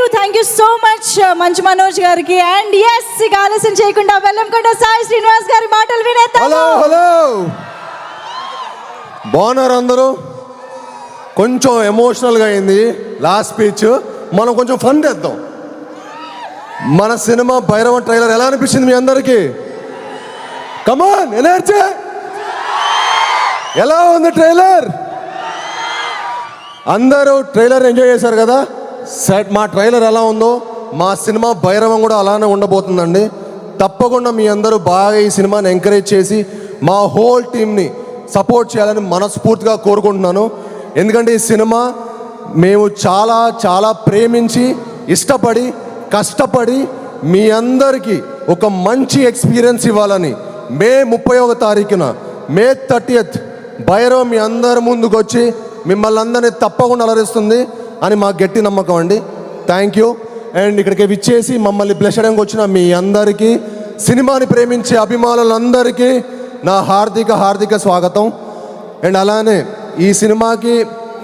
You so much Manchu Manoj గారికి. And yes, ఇక ఆలస్యం చేయకుండా వెల్లంకొండ సాయి శ్రీనివాస్ గారి మాటలు వినేద్దాం. హలో హలో, బాగున్నారు అందరూ? కొంచెం ఎమోషనల్గా అయింది లాస్ట్ స్పీచ్. మనం కొంచెం ఫన్ చేద్దాం. మన సినిమా భైరవం ట్రైలర్ ఎలా అనిపించింది మీ అందరికీ? కమాన్ ఎనర్జీ! ఎలా ఉంది ట్రైలర్? అందరూ ట్రైలర్ ఎంజాయ్ చేశారు కదా? మా ట్రైలర్ ఎలా ఉందో మా సినిమా భైరవం కూడా అలానే ఉండబోతుందండి. తప్పకుండా మీ అందరూ బాగా ఈ సినిమాని ఎంకరేజ్ చేసి మా హోల్ టీమ్ని సపోర్ట్ చేయాలని మనస్ఫూర్తిగా కోరుకుంటున్నాను. ఎందుకంటే ఈ సినిమా మేము చాలా చాలా ప్రేమించి ఇష్టపడి కష్టపడి మీ అందరికీ ఒక మంచి ఎక్స్పీరియన్స్ ఇవ్వాలని మే 31వ తారీఖున మే 30th భైరవం మీ అందరి ముందుకు వచ్చి మిమ్మల్ని అందరినీ తప్పకుండా అలరిస్తుంది అని మా గట్టి నమ్మకం అండి. Thank you. అండ్ ఇక్కడికి విచ్చేసి మమ్మల్ని బ్లెస్ చేయడానికి వచ్చిన మీ అందరికీ, సినిమాని ప్రేమించే అభిమానులందరికీ నా హార్దిక స్వాగతం. అండ్ అలానే ఈ సినిమాకి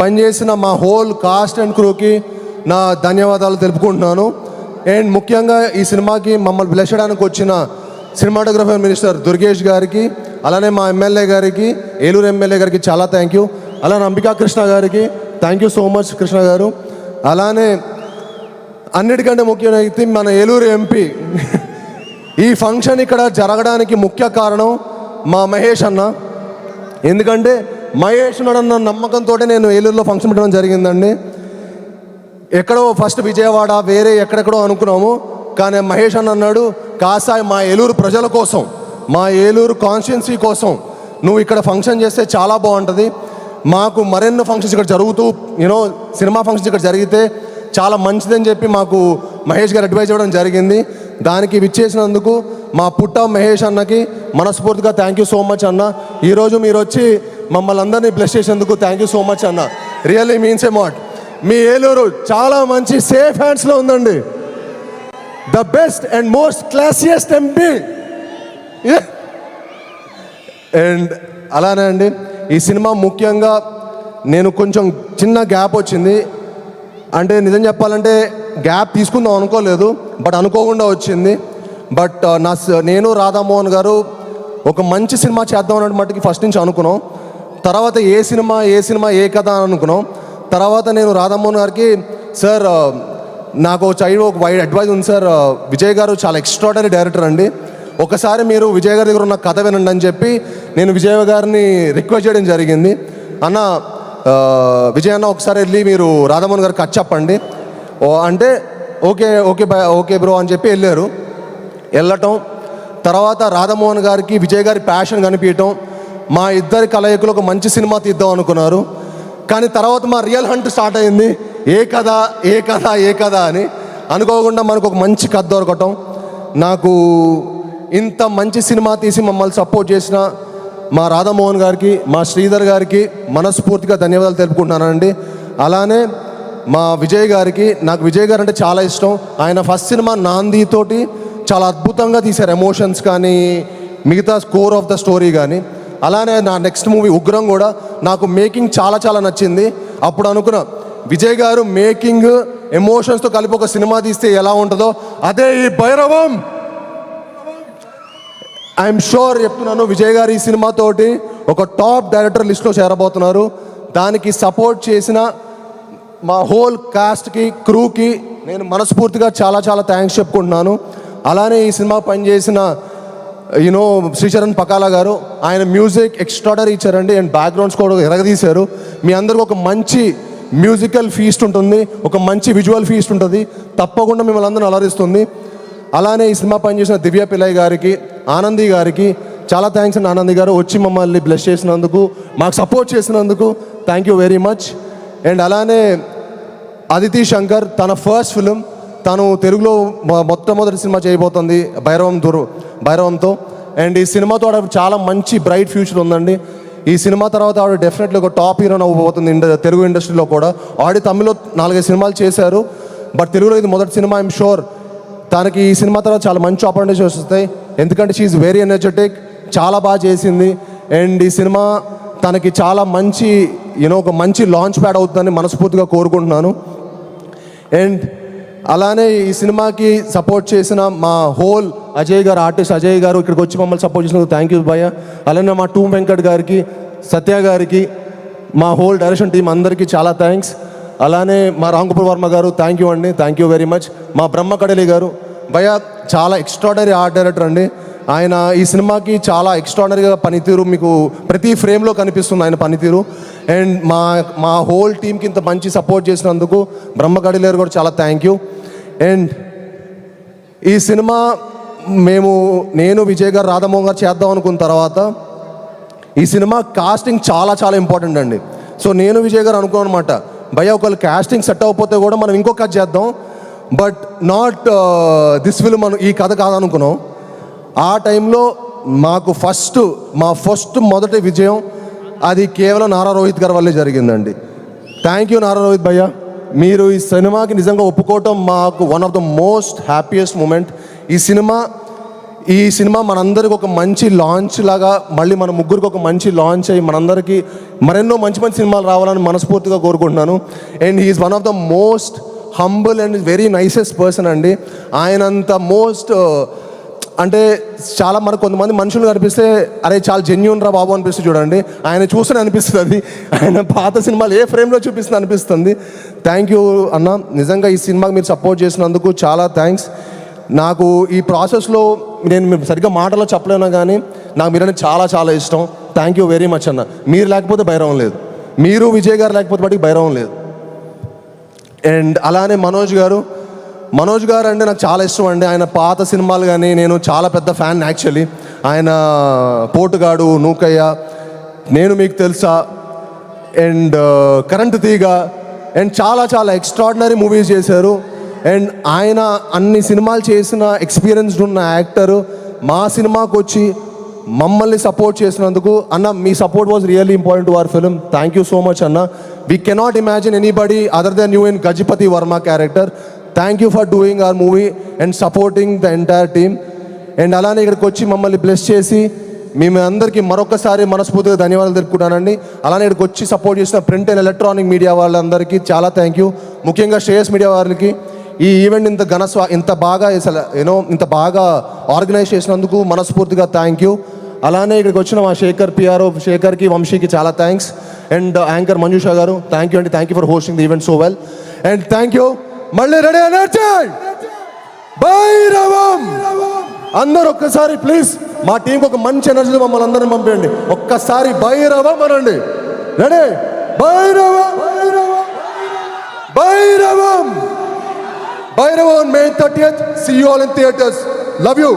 పనిచేసిన మా హోల్ కాస్ట్ అండ్ క్రూకి నా ధన్యవాదాలు తెలుపుకుంటున్నాను. అండ్ ముఖ్యంగా ఈ సినిమాకి మమ్మల్ని బ్లెస్ చేయడానికి వచ్చిన సినిమాటోగ్రఫర్ మినిస్టర్ దుర్గేష్ గారికి, అలానే మా ఎమ్మెల్యే గారికి, ఏలూరు ఎమ్మెల్యే గారికి చాలా థ్యాంక్ యూ. అలానే అంబికా కృష్ణ గారికి thank you so much Krishna గారు. అలానే అన్నిటికంటే ముఖ్యమైనది మన ఏలూరు ఎంపీ. ఈ ఫంక్షన్ ఇక్కడ జరగడానికి ముఖ్య కారణం మా మహేష్ అన్న. ఎందుకంటే మహేష్ అన్న నమ్మకంతో నేను ఏలూరులో ఫంక్షన్ పెట్టడం జరిగిందండి. ఎక్కడో ఫస్ట్ విజయవాడ వేరే ఎక్కడెక్కడో అనుకున్నాము, కానీ మహేష్ అన్న అన్నాడు, కాసాయి మా ఏలూరు ప్రజల కోసం, మా ఏలూరు కాన్స్టిట్యున్సీ కోసం నువ్వు ఇక్కడ ఫంక్షన్ చేస్తే చాలా బాగుంటుంది. మాకు మరెన్నో ఫంక్షన్స్ ఇక్కడ జరుగుతూ సినిమా ఫంక్షన్స్ ఇక్కడ జరిగితే చాలా మంచిదని చెప్పి మాకు మహేష్ గారు అడ్వైజ్ ఇవ్వడం జరిగింది. దానికి విచ్చేసినందుకు మా పుట్ట మహేష్ అన్నకి మనస్ఫూర్తిగా థ్యాంక్ యూ సో మచ్ అన్న. ఈరోజు మీరు వచ్చి మమ్మల్ని అందరినీ బ్లెస్ చేసేందుకు థ్యాంక్ యూ సో మచ్ అన్న. Really means a lot. మీ ఏలూరు చాలా మంచి సేఫ్ హ్యాండ్స్లో ఉందండి. The best and most classiest MP. అండ్ అలానే అండి ఈ సినిమా ముఖ్యంగా నేను కొంచెం చిన్న గ్యాప్ వచ్చింది. అంటే నిజం చెప్పాలంటే గ్యాప్ తీసుకుందాం అనుకోలేదు, బట్ అనుకోకుండా వచ్చింది. బట్ నేను రాధామోహన్ గారు ఒక మంచి సినిమా చేద్దాం అన్నట్టు మట్టుకి ఫస్ట్ నుంచి అనుకున్నాం. తర్వాత ఏ సినిమా ఏ కథ అని అనుకున్నాం. తర్వాత నేను రాధామోహన్ గారికి, సార్ నాకు ఒక వైడ్ అడ్వైజ్ ఉంది సార్, విజయ్ గారు చాలా ఎక్స్ట్రాడనరీ డైరెక్టర్ అండి, ఒకసారి మీరు విజయ్ గారి దగ్గర ఉన్న కథ వినండి అని చెప్పి నేను విజయ్ గారిని రిక్వెస్ట్ చేయడం జరిగింది. అన్న విజయ్ అన్న ఒకసారి వెళ్ళి మీరు రాధామోహన్ గారికి కథ చెప్పండి అంటే ఓకే బ్రో అని చెప్పి వెళ్ళటం. తర్వాత రాధామోహన్ గారికి విజయ్ గారి ప్యాషన్ కనిపించటం, మా ఇద్దరి కలయికలు ఒక మంచి సినిమా తీద్దాం అనుకున్నారు. కానీ తర్వాత మా రియల్ హంట్ స్టార్ట్ అయింది. ఏ కథ అని అనుకోకుండా మనకు ఒక మంచి కథ దొరకటం. నాకు ఇంత మంచి సినిమా తీసి మమ్మల్ని సపోర్ట్ చేసిన మా రాధామోహన్ గారికి, మా శ్రీధర్ గారికి మనస్ఫూర్తిగా ధన్యవాదాలు తెలుపుకుంటున్నానండి. అలానే మా విజయ్ గారికి, నాకు విజయ్ గారు అంటే చాలా ఇష్టం. ఆయన ఫస్ట్ సినిమా నాందితోటి చాలా అద్భుతంగా తీశారు, ఎమోషన్స్ కానీ మిగతా స్కోర్ ఆఫ్ ద స్టోరీ కానీ. అలానే నా నెక్స్ట్ మూవీ ఉగ్రం కూడా నాకు మేకింగ్ చాలా చాలా నచ్చింది. అప్పుడు అనుకున్నా విజయ్ గారు మేకింగ్ ఎమోషన్స్తో కలిపి ఒక సినిమా తీస్తే ఎలా ఉంటుందో అదే ఈ భైరవం. ఐఎమ్ షూర్ చెప్తున్నాను, విజయ్ గారు ఈ సినిమాతోటి ఒక టాప్ డైరెక్టర్ లిస్ట్లో చేరబోతున్నారు. దానికి సపోర్ట్ చేసిన మా హోల్ కాస్ట్కి క్రూకి నేను మనస్ఫూర్తిగా చాలా చాలా థ్యాంక్స్ చెప్పుకుంటున్నాను. అలానే ఈ సినిమా పనిచేసిన శ్రీచరణ్ పకాలా గారు, ఆయన మ్యూజిక్ ఎక్స్ట్రాడనరీ ఇచ్చారండి. అండ్ బ్యాక్గ్రౌండ్ స్కోర్ ఎరగదీశారు. మీ అందరికీ ఒక మంచి మ్యూజికల్ ఫీస్ట్ ఉంటుంది, ఒక మంచి విజువల్ ఫీస్ట్ ఉంటుంది, తప్పకుండా మిమ్మల్ని అందరిని అలరిస్తుంది. అలానే ఈ సినిమా పనిచేసిన దివ్య పిల్లయ్య గారికి, ఆనంది గారికి చాలా థ్యాంక్స్ అండి. ఆనంది గారు వచ్చి మమ్మల్ని బ్లెస్ చేసినందుకు, మాకు సపోర్ట్ చేసినందుకు thank you very much. And అలానే అదితి శంకర్, తన ఫస్ట్ ఫిలిం, తను తెలుగులో మొట్టమొదటి సినిమా చేయబోతుంది భైరవంతో. అండ్ ఈ సినిమాతో ఆవిడ చాలా మంచి బ్రైట్ ఫ్యూచర్ ఉందండి. ఈ సినిమా తర్వాత ఆవిడ డెఫినెట్లీ ఒక టాప్ హీరోయిన్ అవ్వబోతుంది తెలుగు ఇండస్ట్రీలో కూడా. ఆల్రెడీ తమిళ్లో 4-5 సినిమాలు చేశారు, బట్ తెలుగులో ఇది మొదటి సినిమా. ఐఎమ్ షూర్ తనకి ఈ సినిమా తర్వాత చాలా మంచి ఆపర్చునిటీస్ వస్తాయి. ఎందుకంటే షీఈ్ వెరీ ఎనర్జెటిక్, చాలా బాగా చేసింది. అండ్ ఈ సినిమా తనకి చాలా మంచి ఒక మంచి లాంచ్ ప్యాడ్ అవుతుందని మనస్ఫూర్తిగా కోరుకుంటున్నాను. అండ్ అలానే ఈ సినిమాకి సపోర్ట్ చేసిన మా హోల్ అజయ్ గారు, ఆర్టిస్ట్ అజయ్ గారు ఇక్కడికి వచ్చి మమ్మల్ని సపోర్ట్ చేసినందుకు థ్యాంక్ యూ భయ్య. అలానే మా టూమ్ వెంకట్ గారికి, సత్య గారికి, మా హోల్ డైరెక్షన్ టీం అందరికీ చాలా థ్యాంక్స్. అలానే మా రామ్ గోపాల్ వర్మ గారు థ్యాంక్ యూ అండి, థ్యాంక్ యూ వెరీ మచ్. మా బ్రహ్మ కడలి గారు భయ్య చాలా ఎక్స్ట్రాడనరీ ఆర్ట్ డైరెక్టర్ అండి. ఆయన ఈ సినిమాకి చాలా ఎక్స్ట్రాడనరీగా పనితీరు మీకు ప్రతి ఫ్రేమ్లో కనిపిస్తుంది ఆయన పనితీరు. అండ్ మా హోల్ టీంకి ఇంత మంచి సపోర్ట్ చేసినందుకు బ్రహ్మ కడలి గారు కూడా చాలా థ్యాంక్ యూ. అండ్ ఈ సినిమా నేను విజయ్ గారు, రాధామోహన్ గారు చేద్దాం అనుకున్న తర్వాత ఈ సినిమా కాస్టింగ్ చాలా చాలా ఇంపార్టెంట్ అండి. సో నేను విజయ్ గారు అనుకున్నాను అనమాట, భయ్య ఒకవేళ కాస్టింగ్ సెట్ అవ్వకపోతే కూడా మనం ఇంకో కథ చేద్దాం, బట్ నాట్ దిస్ ఫిల్మ్ మనం ఈ కథ కాదనుకున్నాం. ఆ టైంలో మాకు మా ఫస్ట్ మొదటి విజయం అది కేవలం నారా రోహిత్ గారి వల్లే జరిగిందండి. థ్యాంక్ యూ నారా రోహిత్ భయ్య, మీరు ఈ సినిమాకి నిజంగా ఒప్పుకోవటం మాకు one of the most happiest moment. ఈ సినిమా మనందరికి ఒక మంచి లాంచ్ లాగా, మళ్ళీ మన ముగ్గురికి ఒక మంచి లాంచ్ అయ్యి మనందరికీ మరెన్నో మంచి మంచి సినిమాలు రావాలని మనస్ఫూర్తిగా కోరుకుంటున్నాను. And he is one of the most humble and very nicest person అండి. ఆయనంత అంటే చాలా మనకు కొంతమంది మనుషులు కనిపిస్తే అరే చాలా జెన్యూన్ రా బాబు అనిపిస్తుంది చూడండి, ఆయన చూస్తూనే అనిపిస్తుంది అది. ఆయన పాత సినిమాలు ఏ ఫ్రేమ్లో చూపిస్తుంది అనిపిస్తుంది. థ్యాంక్ యూ అన్న, నిజంగా ఈ సినిమాకి మీరు సపోర్ట్ చేసినందుకు చాలా థ్యాంక్స్. నాకు ఈ ప్రాసెస్లో నేను సరిగ్గా మాటలో చెప్పలేను కానీ నాకు మీరంటే చాలా చాలా ఇష్టం. థ్యాంక్ యూ వెరీ మచ్ అన్న. మీరు లేకపోతే భైరవం లేదు, మీరు విజయ్ గారు లేకపోతే వాటికి భైరవం లేదు. అండ్ అలానే మనోజ్ గారు అంటే నాకు చాలా ఇష్టం అండి. ఆయన పాత సినిమాలు కానీ నేను చాలా పెద్ద ఫ్యాన్ యాక్చువల్లీ. ఆయన పోటుగాడు, నూకయ్య, నేను మీకు తెలుసా, అండ్ కరెంటు తీగ, అండ్ చాలా చాలా ఎక్స్ట్రాడినరీ మూవీస్ చేశారు. అండ్ ఆయన అన్ని సినిమాలు చేసిన ఎక్స్పీరియన్స్డ్ ఉన్న యాక్టరు మా సినిమాకి వచ్చి మమ్మల్ని సపోర్ట్ చేసినందుకు అన్న, మీ support was really important to our film. Thank you so much అన్న. We cannot imagine anybody other than you in Gajapati Varma character. Thank you for doing our movie and supporting the entire team. అండ్ అలానే ఇక్కడికి వచ్చి మమ్మల్ని bless చేసి మేము అందరికీ మరొకసారి మనస్ఫూర్తిగా ధన్యవాదాలు తెలుపుకుంటానండి. అలానే ఇక్కడికి వచ్చి సపోర్ట్ చేసిన ప్రింట్ అండ్ ఎలక్ట్రానిక్ మీడియా వాళ్ళందరికీ చాలా థ్యాంక్ యూ. ముఖ్యంగా శ్రేయస్ మీడియా వారికి ఈ ఈవెంట్ ఇంత బాగా ఆర్గనైజ్ చేసినందుకు మనస్ఫూర్తిగా థ్యాంక్ యూ. అలానే ఇక్కడికి వచ్చిన మా శేఖర్కి, వంశీకి చాలా థ్యాంక్స్. అండ్ యాంకర్ మంజుషా గారు థ్యాంక్ యూ అండి, thank you for hosting the event so well. And thank you. మళ్ళీ రెడీ ఎనర్జీ భైరవం అందరూ ఒక్కసారి ప్లీజ్ మా టీంకి ఒక మంచి ఎనర్జీ మమ్మల్ని అందరిని పంపేయండి. ఒక్కసారి భైరవం అనండి. Ready, Bhairavam Bhairavam Bhairavam on May 30th. See you all in theaters. Love you.